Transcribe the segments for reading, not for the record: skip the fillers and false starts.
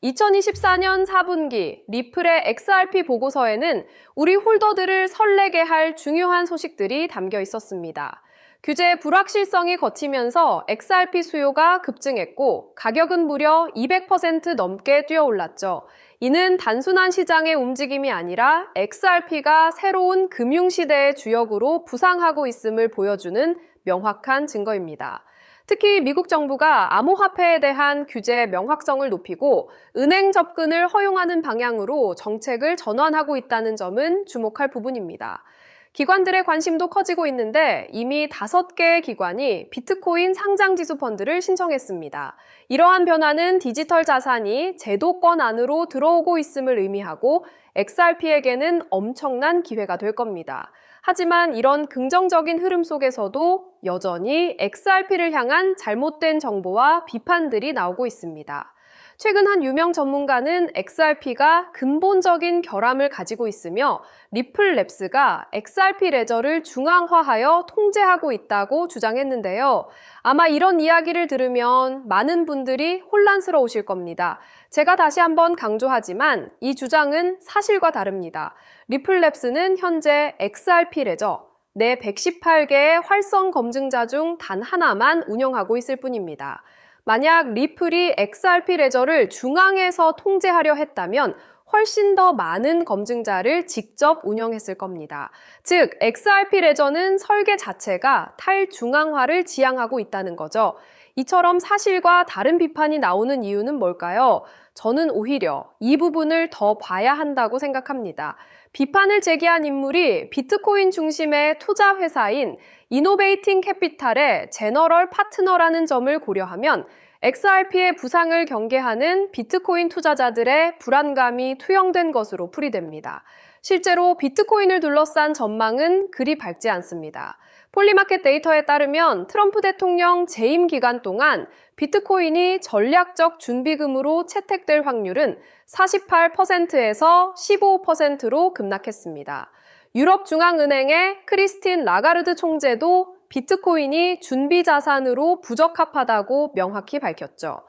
2024년 4분기 리플의 XRP 보고서에는 우리 홀더들을 설레게 할 중요한 소식들이 담겨 있었습니다. 규제 불확실성이 거치면서 XRP 수요가 급증했고 가격은 무려 200% 넘게 뛰어올랐죠. 이는 단순한 시장의 움직임이 아니라 XRP가 새로운 금융시대의 주역으로 부상하고 있음을 보여주는 명확한 증거입니다. 특히 미국 정부가 암호화폐에 대한 규제 명확성을 높이고 은행 접근을 허용하는 방향으로 정책을 전환하고 있다는 점은 주목할 부분입니다. 기관들의 관심도 커지고 있는데 이미 5개의 기관이 비트코인 상장지수 펀드를 신청했습니다. 이러한 변화는 디지털 자산이 제도권 안으로 들어오고 있음을 의미하고 XRP에게는 엄청난 기회가 될 겁니다. 하지만 이런 긍정적인 흐름 속에서도 여전히 XRP를 향한 잘못된 정보와 비판들이 나오고 있습니다. 최근 한 유명 전문가는 XRP가 근본적인 결함을 가지고 있으며 리플랩스가 XRP 레저를 중앙화하여 통제하고 있다고 주장했는데요. 아마 이런 이야기를 들으면 많은 분들이 혼란스러우실 겁니다. 제가 다시 한번 강조하지만 이 주장은 사실과 다릅니다. 리플랩스는 현재 XRP 레저, 내 118개의 활성 검증자 중 단 하나만 운영하고 있을 뿐입니다. 만약 리플이 XRP 레저를 중앙에서 통제하려 했다면 훨씬 더 많은 검증자를 직접 운영했을 겁니다. 즉, XRP 레저는 설계 자체가 탈중앙화를 지향하고 있다는 거죠. 이처럼 사실과 다른 비판이 나오는 이유는 뭘까요? 저는 오히려 이 부분을 더 봐야 한다고 생각합니다. 비판을 제기한 인물이 비트코인 중심의 투자 회사인 이노베이팅 캐피탈의 제너럴 파트너라는 점을 고려하면 XRP의 부상을 경계하는 비트코인 투자자들의 불안감이 투영된 것으로 풀이됩니다. 실제로 비트코인을 둘러싼 전망은 그리 밝지 않습니다. 폴리마켓 데이터에 따르면 트럼프 대통령 재임 기간 동안 비트코인이 전략적 준비금으로 채택될 확률은 48%에서 15%로 급락했습니다. 유럽중앙은행의 크리스틴 라가르드 총재도 비트코인이 준비자산으로 부적합하다고 명확히 밝혔죠.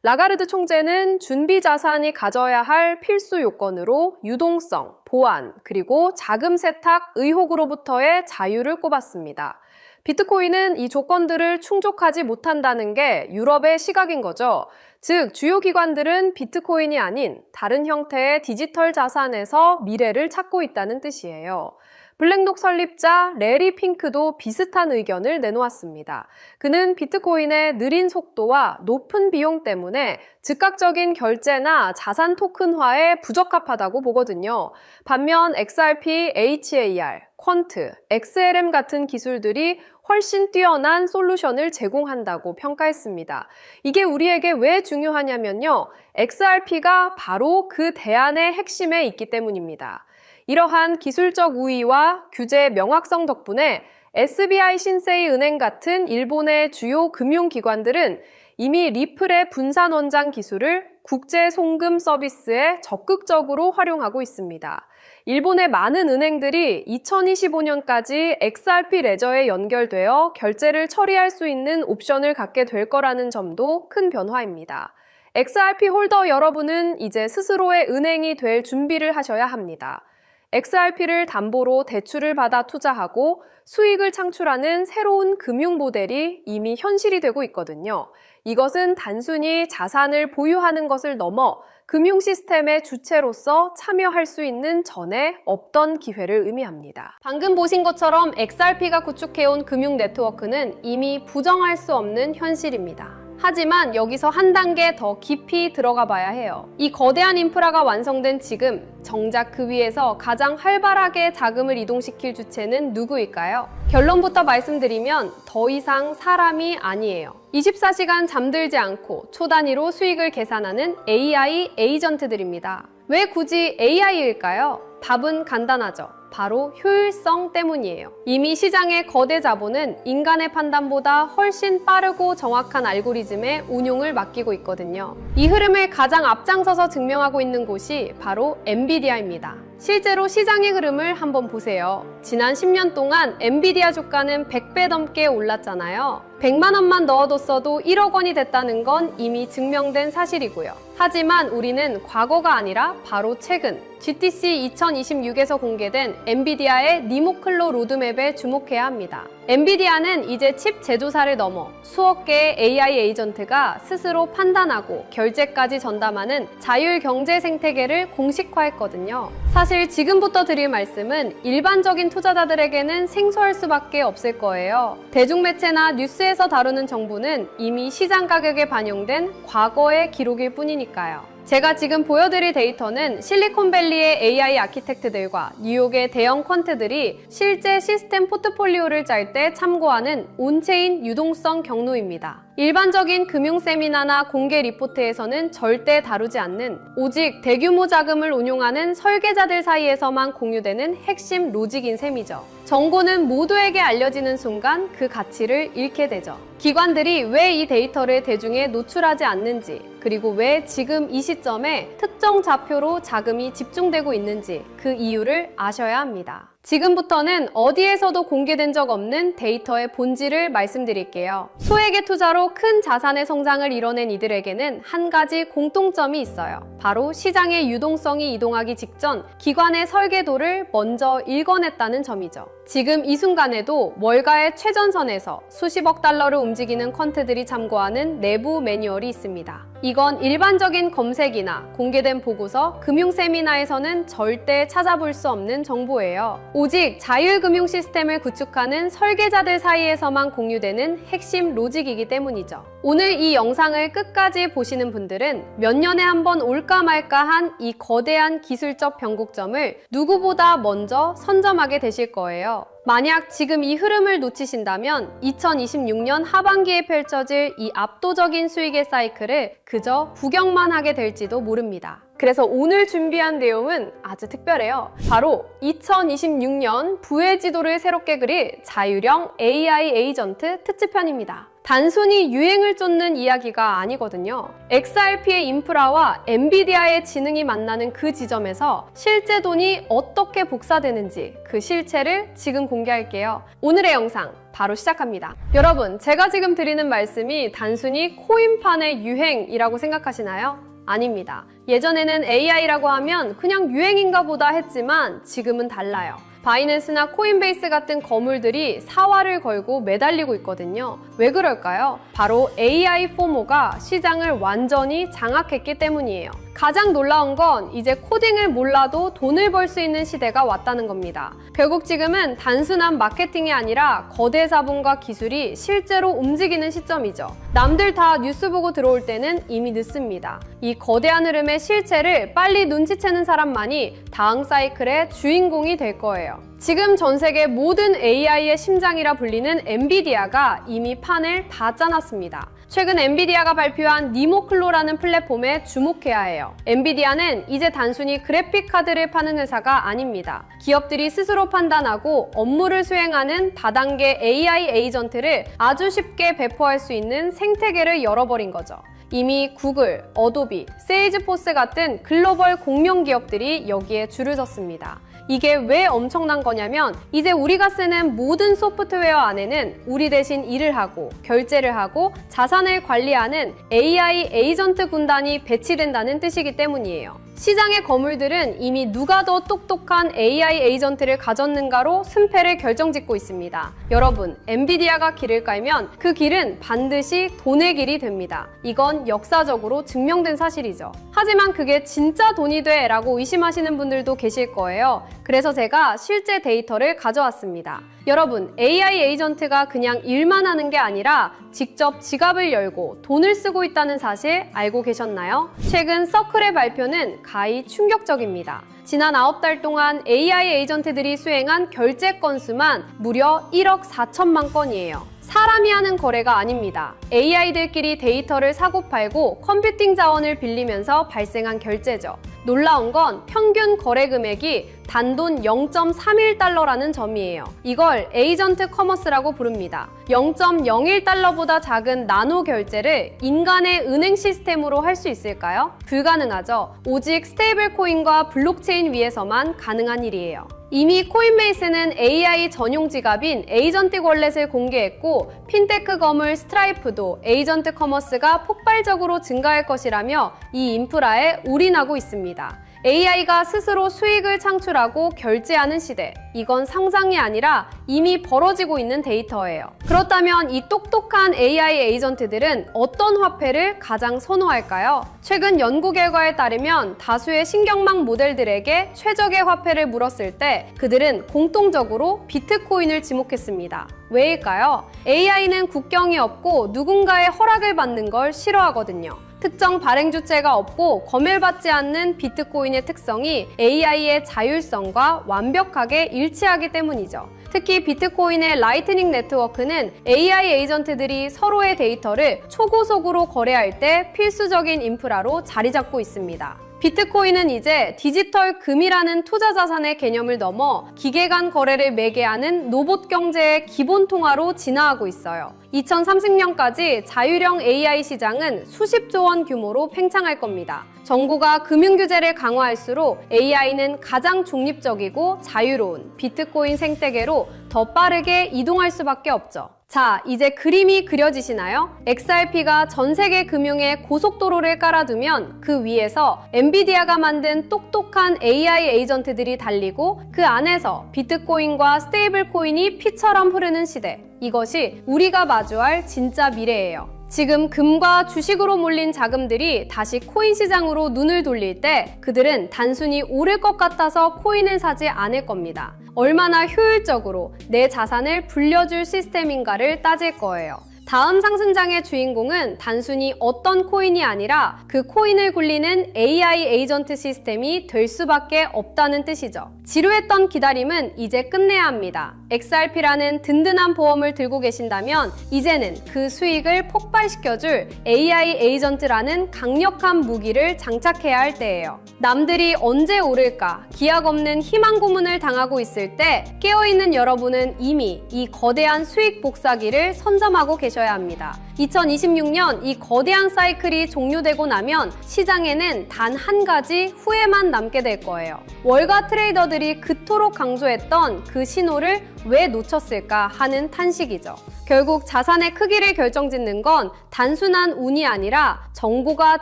라가르드 총재는 준비자산이 가져야 할 필수 요건으로 유동성, 보안, 그리고 자금 세탁 의혹으로부터의 자유를 꼽았습니다. 비트코인은 이 조건들을 충족하지 못한다는 게 유럽의 시각인 거죠. 즉, 주요 기관들은 비트코인이 아닌 다른 형태의 디지털 자산에서 미래를 찾고 있다는 뜻이에요. 블랙록 설립자 레리 핑크도 비슷한 의견을 내놓았습니다. 그는 비트코인의 느린 속도와 높은 비용 때문에 즉각적인 결제나 자산 토큰화에 부적합하다고 보거든요. 반면 XRP, HAR, 퀀트, XLM 같은 기술들이 훨씬 뛰어난 솔루션을 제공한다고 평가했습니다. 이게 우리에게 왜 중요하냐면요. XRP가 바로 그 대안의 핵심에 있기 때문입니다. 이러한 기술적 우위와 규제 명확성 덕분에 SBI 신세이 은행 같은 일본의 주요 금융기관들은 이미 리플의 분산 원장 기술을 국제 송금 서비스에 적극적으로 활용하고 있습니다. 일본의 많은 은행들이 2025년까지 XRP 레저에 연결되어 결제를 처리할 수 있는 옵션을 갖게 될 거라는 점도 큰 변화입니다. XRP 홀더 여러분은 이제 스스로의 은행이 될 준비를 하셔야 합니다. XRP를 담보로 대출을 받아 투자하고 수익을 창출하는 새로운 금융 모델이 이미 현실이 되고 있거든요. 이것은 단순히 자산을 보유하는 것을 넘어 금융 시스템의 주체로서 참여할 수 있는 전에 없던 기회를 의미합니다. 방금 보신 것처럼 XRP가 구축해온 금융 네트워크는 이미 부정할 수 없는 현실입니다. 하지만 여기서 한 단계 더 깊이 들어가 봐야 해요. 이 거대한 인프라가 완성된 지금 정작 그 위에서 가장 활발하게 자금을 이동시킬 주체는 누구일까요? 결론부터 말씀드리면 더 이상 사람이 아니에요. 24시간 잠들지 않고 초 단위로 수익을 계산하는 AI 에이전트들입니다. 왜 굳이 AI일까요? 답은 간단하죠. 바로 효율성 때문이에요. 이미 시장의 거대 자본은 인간의 판단보다 훨씬 빠르고 정확한 알고리즘의 운용을 맡기고 있거든요. 이 흐름을 가장 앞장서서 증명하고 있는 곳이 바로 엔비디아입니다. 실제로 시장의 흐름을 한번 보세요. 지난 10년 동안 엔비디아 주가는 100배 넘게 올랐잖아요. 100만 원만 넣어뒀어도 1억 원이 됐다는 건 이미 증명된 사실이고요. 하지만 우리는 과거가 아니라 바로 최근 GTC 2026에서 공개된 엔비디아의 니모클로 로드맵에 주목해야 합니다. 엔비디아는 이제 칩 제조사를 넘어 수억 개의 AI 에이전트가 스스로 판단하고 결제까지 전담하는 자율 경제 생태계를 공식화했거든요. 사실 지금부터 드릴 말씀은 일반적인 투자자들에게는 생소할 수밖에 없을 거예요. 대중매체나 뉴스에서 다루는 정보는 이미 시장 가격에 반영된 과거의 기록일 뿐이니까요. 제가 지금 보여드릴 데이터는 실리콘밸리의 AI 아키텍트들과 뉴욕의 대형 퀀트들이 실제 시스템 포트폴리오를 짤 때 참고하는 온체인 유동성 경로입니다. 일반적인 금융 세미나나 공개 리포트에서는 절대 다루지 않는 오직 대규모 자금을 운용하는 설계자들 사이에서만 공유되는 핵심 로직인 셈이죠. 정보는 모두에게 알려지는 순간 그 가치를 잃게 되죠. 기관들이 왜 이 데이터를 대중에 노출하지 않는지, 그리고 왜 지금 이 시점에 특정 좌표로 자금이 집중되고 있는지 그 이유를 아셔야 합니다. 지금부터는 어디에서도 공개된 적 없는 데이터의 본질을 말씀드릴게요. 소액의 투자로 큰 자산의 성장을 이뤄낸 이들에게는 한 가지 공통점이 있어요. 바로 시장의 유동성이 이동하기 직전 기관의 설계도를 먼저 읽어냈다는 점이죠. 지금 이 순간에도 월가의 최전선에서 수십억 달러를 움직이는 퀀트들이 참고하는 내부 매뉴얼이 있습니다. 이건 일반적인 검색이나 공개된 보고서, 금융 세미나에서는 절대 찾아볼 수 없는 정보예요. 오직 자율금융 시스템을 구축하는 설계자들 사이에서만 공유되는 핵심 로직이기 때문이죠. 오늘 이 영상을 끝까지 보시는 분들은 몇 년에 한 번 올까 말까한 이 거대한 기술적 변곡점을 누구보다 먼저 선점하게 되실 거예요. 만약 지금 이 흐름을 놓치신다면 2026년 하반기에 펼쳐질 이 압도적인 수익의 사이클을 그저 구경만 하게 될지도 모릅니다. 그래서 오늘 준비한 내용은 아주 특별해요. 바로 2026년 부의 지도를 새롭게 그릴 자율형 AI 에이전트 특집편입니다. 단순히 유행을 쫓는 이야기가 아니거든요. XRP의 인프라와 엔비디아의 지능이 만나는 그 지점에서 실제 돈이 어떻게 복사되는지 그 실체를 지금 공개할게요. 오늘의 영상 바로 시작합니다. 여러분, 제가 지금 드리는 말씀이 단순히 코인판의 유행이라고 생각하시나요? 아닙니다. 예전에는 AI라고 하면 그냥 유행인가 보다 했지만 지금은 달라요. 바이낸스나 코인베이스 같은 거물들이 사활을 걸고 매달리고 있거든요. 왜 그럴까요? 바로 AI 포모가 시장을 완전히 장악했기 때문이에요. 가장 놀라운 건 이제 코딩을 몰라도 돈을 벌 수 있는 시대가 왔다는 겁니다. 결국 지금은 단순한 마케팅이 아니라 거대 자본과 기술이 실제로 움직이는 시점이죠. 남들 다 뉴스 보고 들어올 때는 이미 늦습니다. 이 거대한 흐름의 실체를 빨리 눈치채는 사람만이 다음 사이클의 주인공이 될 거예요. 지금 전 세계 모든 AI의 심장이라 불리는 엔비디아가 이미 판을 다 짜놨습니다. 최근 엔비디아가 발표한 니모클로라는 플랫폼에 주목해야 해요. 엔비디아는 이제 단순히 그래픽 카드를 파는 회사가 아닙니다. 기업들이 스스로 판단하고 업무를 수행하는 다단계 AI 에이전트를 아주 쉽게 배포할 수 있는 생태계를 열어버린 거죠. 이미 구글, 어도비, 세일즈포스 같은 글로벌 공룡 기업들이 여기에 줄을 섰습니다. 이게 왜 엄청난 거냐면 이제 우리가 쓰는 모든 소프트웨어 안에는 우리 대신 일을 하고 결제를 하고 자산을 관리하는 AI 에이전트 군단이 배치된다는 뜻이기 때문이에요. 시장의 거물들은 이미 누가 더 똑똑한 AI 에이전트를 가졌는가로 승패를 결정짓고 있습니다. 여러분, 엔비디아가 길을 깔면 그 길은 반드시 돈의 길이 됩니다. 이건 역사적으로 증명된 사실이죠. 하지만 그게 진짜 돈이 돼? 라고 의심하시는 분들도 계실 거예요. 그래서 제가 실제 데이터를 가져왔습니다. 여러분, AI 에이전트가 그냥 일만 하는 게 아니라 직접 지갑을 열고 돈을 쓰고 있다는 사실 알고 계셨나요? 최근 서클의 발표는 가히 충격적입니다. 지난 9달 동안 AI 에이전트들이 수행한 결제 건수만 무려 1억 4천만 건이에요. 사람이 하는 거래가 아닙니다. AI들끼리 데이터를 사고팔고 컴퓨팅 자원을 빌리면서 발생한 결제죠. 놀라운 건 평균 거래 금액이 단돈 0.31달러라는 점이에요. 이걸 에이전트 커머스라고 부릅니다. 0.01달러보다 작은 나노 결제를 인간의 은행 시스템으로 할 수 있을까요? 불가능하죠. 오직 스테이블 코인과 블록체인 위에서만 가능한 일이에요. 이미 코인베이스는 AI 전용 지갑인 에이전틱 월렛을 공개했고 핀테크 거물 스트라이프도 에이전트 커머스가 폭발적으로 증가할 것이라며 이 인프라에 올인하고 있습니다. AI가 스스로 수익을 창출하고 결제하는 시대. 이건 상상이 아니라 이미 벌어지고 있는 데이터예요. 그렇다면 이 똑똑한 AI 에이전트들은 어떤 화폐를 가장 선호할까요? 최근 연구 결과에 따르면 다수의 신경망 모델들에게 최적의 화폐를 물었을 때 그들은 공통적으로 비트코인을 지목했습니다. 왜일까요? AI는 국경이 없고 누군가의 허락을 받는 걸 싫어하거든요. 특정 발행 주체가 없고 검열받지 않는 비트코인의 특성이 AI의 자율성과 완벽하게 일치하기 때문이죠. 특히 비트코인의 라이트닝 네트워크는 AI 에이전트들이 서로의 데이터를 초고속으로 거래할 때 필수적인 인프라로 자리 잡고 있습니다. 비트코인은 이제 디지털 금이라는 투자 자산의 개념을 넘어 기계 간 거래를 매개하는 로봇 경제의 기본 통화로 진화하고 있어요. 2030년까지 자율형 AI 시장은 수십조 원 규모로 팽창할 겁니다. 정부가 금융 규제를 강화할수록 AI는 가장 중립적이고 자유로운 비트코인 생태계로 더 빠르게 이동할 수밖에 없죠. 자, 이제 그림이 그려지시나요? XRP가 전 세계 금융에 고속도로를 깔아두면 그 위에서 엔비디아가 만든 똑똑한 AI 에이전트들이 달리고 그 안에서 비트코인과 스테이블코인이 피처럼 흐르는 시대. 이것이 우리가 마주할 진짜 미래예요. 지금 금과 주식으로 몰린 자금들이 다시 코인 시장으로 눈을 돌릴 때 그들은 단순히 오를 것 같아서 코인을 사지 않을 겁니다. 얼마나 효율적으로 내 자산을 불려줄 시스템인가를 따질 거예요. 다음 상승장의 주인공은 단순히 어떤 코인이 아니라 그 코인을 굴리는 AI 에이전트 시스템이 될 수밖에 없다는 뜻이죠. 지루했던 기다림은 이제 끝내야 합니다. XRP라는 든든한 보험을 들고 계신다면 이제는 그 수익을 폭발시켜줄 AI 에이전트라는 강력한 무기를 장착해야 할 때예요. 남들이 언제 오를까 기약 없는 희망 고문을 당하고 있을 때 깨어있는 여러분은 이미 이 거대한 수익 복사기를 선점하고 계셔야 합니다. 2026년 이 거대한 사이클이 종료되고 나면 시장에는 단 한 가지 후회만 남게 될 거예요. 월가 트레이더들이 그토록 강조했던 그 신호를 왜 놓쳤을까 하는 탄식이죠. 결국 자산의 크기를 결정짓는 건 단순한 운이 아니라 정보가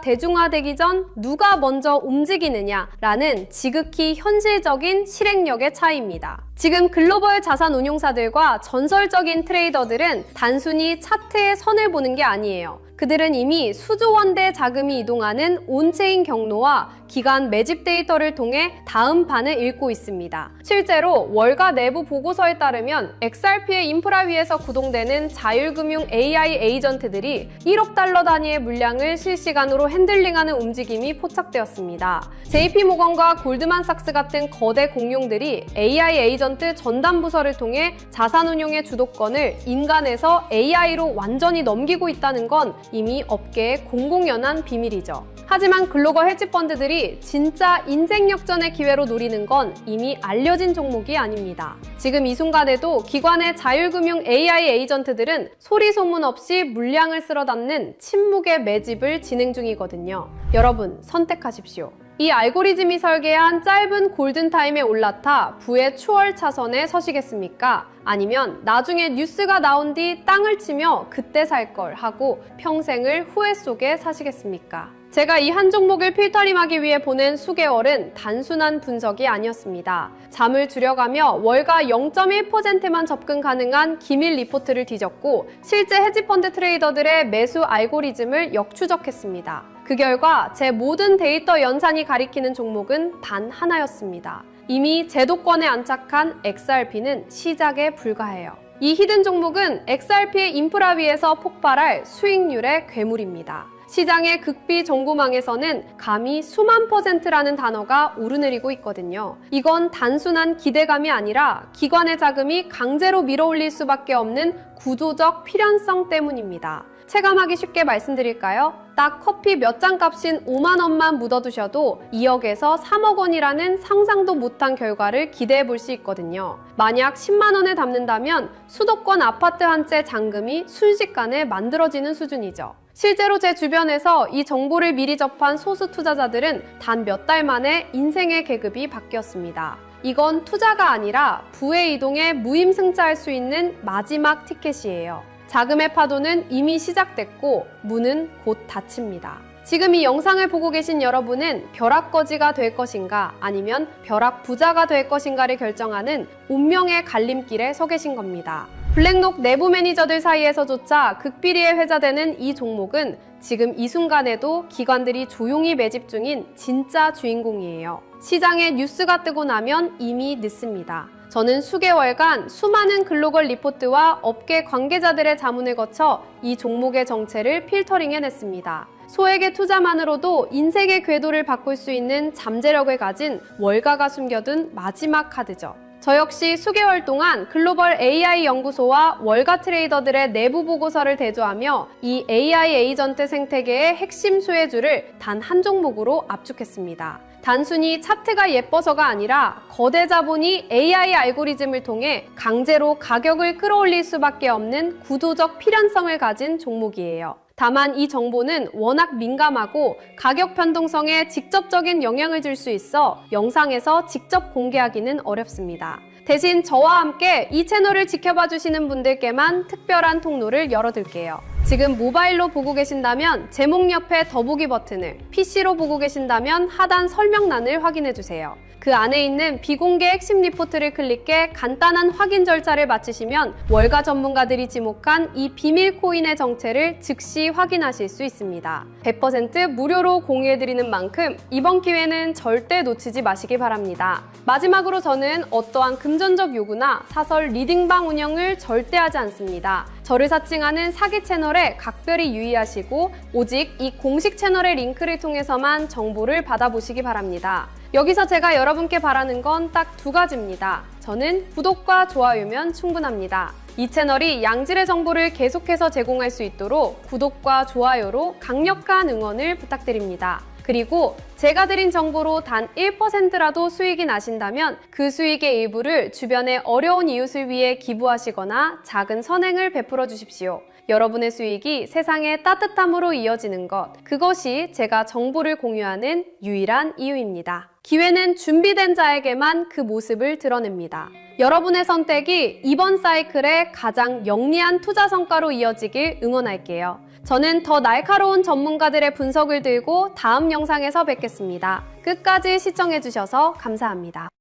대중화되기 전 누가 먼저 움직이느냐라는 지극히 현실적인 실행력의 차이입니다. 지금 글로벌 자산 운용사들과 전설적인 트레이더들은 단순히 차트의 선을 보는 게 아니에요. 그들은 이미 수조 원대 자금이 이동하는 온체인 경로와 기간 매집 데이터를 통해 다음 판을 읽고 있습니다. 실제로 월가 내부 보고서에 따르면 XRP의 인프라 위에서 구동되는 자율금융 AI 에이전트들이 1억 달러 단위의 물량을 실시간으로 핸들링하는 움직임이 포착되었습니다. JP모건과 골드만삭스 같은 거대 공룡들이 AI 에이전트 전담 부서를 통해 자산운용의 주도권을 인간에서 AI로 완전히 넘기고 있다는 건 이미 업계의 공공연한 비밀이죠. 하지만 글로벌 헤지펀드들이 진짜 인생 역전의 기회로 노리는 건 이미 알려진 종목이 아닙니다. 지금 이 순간에도 기관의 자율금융 AI 에이전트들은 소리 소문 없이 물량을 쓸어 담는 침묵의 매집을 진행 중이거든요. 여러분, 선택하십시오. 이 알고리즘이 설계한 짧은 골든타임에 올라타 부의 추월 차선에 서시겠습니까? 아니면 나중에 뉴스가 나온 뒤 땅을 치며 그때 살 걸 하고 평생을 후회 속에 사시겠습니까? 제가 이 한 종목을 필터링하기 위해 보낸 수개월은 단순한 분석이 아니었습니다. 잠을 줄여가며 월가 0.1%만 접근 가능한 기밀 리포트를 뒤졌고 실제 헤지펀드 트레이더들의 매수 알고리즘을 역추적했습니다. 그 결과 제 모든 데이터 연산이 가리키는 종목은 단 하나였습니다. 이미 제도권에 안착한 XRP는 시작에 불과해요. 이 히든 종목은 XRP의 인프라 위에서 폭발할 수익률의 괴물입니다. 시장의 극비 정보망에서는 감히 수만 %라는 단어가 오르내리고 있거든요. 이건 단순한 기대감이 아니라 기관의 자금이 강제로 밀어올릴 수밖에 없는 구조적 필연성 때문입니다. 체감하기 쉽게 말씀드릴까요? 딱 커피 몇 잔 값인 5만 원만 묻어두셔도 2억에서 3억 원이라는 상상도 못한 결과를 기대해 볼 수 있거든요. 만약 10만 원을 담는다면 수도권 아파트 한 채 잔금이 순식간에 만들어지는 수준이죠. 실제로 제 주변에서 이 정보를 미리 접한 소수 투자자들은 단 몇 달 만에 인생의 계급이 바뀌었습니다. 이건 투자가 아니라 부의 이동에 무임승차할 수 있는 마지막 티켓이에요. 자금의 파도는 이미 시작됐고 문은 곧 닫힙니다. 지금 이 영상을 보고 계신 여러분은 벼락거지가 될 것인가 아니면 벼락부자가 될 것인가를 결정하는 운명의 갈림길에 서 계신 겁니다. 블랙록 내부 매니저들 사이에서조차 극비리에 회자되는 이 종목은 지금 이 순간에도 기관들이 조용히 매집 중인 진짜 주인공이에요. 시장에 뉴스가 뜨고 나면 이미 늦습니다. 저는 수개월간 수많은 글로벌 리포트와 업계 관계자들의 자문을 거쳐 이 종목의 정체를 필터링해냈습니다. 소액의 투자만으로도 인생의 궤도를 바꿀 수 있는 잠재력을 가진 월가가 숨겨둔 마지막 카드죠. 저 역시 수개월 동안 글로벌 AI 연구소와 월가 트레이더들의 내부 보고서를 대조하며 이 AI 에이전트 생태계의 핵심 수혜주를 단 한 종목으로 압축했습니다. 단순히 차트가 예뻐서가 아니라 거대 자본이 AI 알고리즘을 통해 강제로 가격을 끌어올릴 수밖에 없는 구조적 필연성을 가진 종목이에요. 다만 이 정보는 워낙 민감하고 가격 변동성에 직접적인 영향을 줄 수 있어 영상에서 직접 공개하기는 어렵습니다. 대신 저와 함께 이 채널을 지켜봐 주시는 분들께만 특별한 통로를 열어둘게요. 지금 모바일로 보고 계신다면 제목 옆에 더보기 버튼을, PC로 보고 계신다면 하단 설명란을 확인해주세요. 그 안에 있는 비공개 핵심 리포트를 클릭해 간단한 확인 절차를 마치시면 월가 전문가들이 지목한 이 비밀 코인의 정체를 즉시 확인하실 수 있습니다. 100% 무료로 공유해드리는 만큼 이번 기회는 절대 놓치지 마시기 바랍니다. 마지막으로 저는 어떠한 금전적 요구나 사설 리딩방 운영을 절대 하지 않습니다. 저를 사칭하는 사기 채널에 각별히 유의하시고 오직 이 공식 채널의 링크를 통해서만 정보를 받아보시기 바랍니다. 여기서 제가 여러분께 바라는 건 딱 두 가지입니다. 저는 구독과 좋아요면 충분합니다. 이 채널이 양질의 정보를 계속해서 제공할 수 있도록 구독과 좋아요로 강력한 응원을 부탁드립니다. 그리고 제가 드린 정보로 단 1%라도 수익이 나신다면 그 수익의 일부를 주변의 어려운 이웃을 위해 기부하시거나 작은 선행을 베풀어 주십시오. 여러분의 수익이 세상의 따뜻함으로 이어지는 것, 그것이 제가 정보를 공유하는 유일한 이유입니다. 기회는 준비된 자에게만 그 모습을 드러냅니다. 여러분의 선택이 이번 사이클의 가장 영리한 투자 성과로 이어지길 응원할게요. 저는 더 날카로운 전문가들의 분석을 들고 다음 영상에서 뵙겠습니다. 끝까지 시청해주셔서 감사합니다.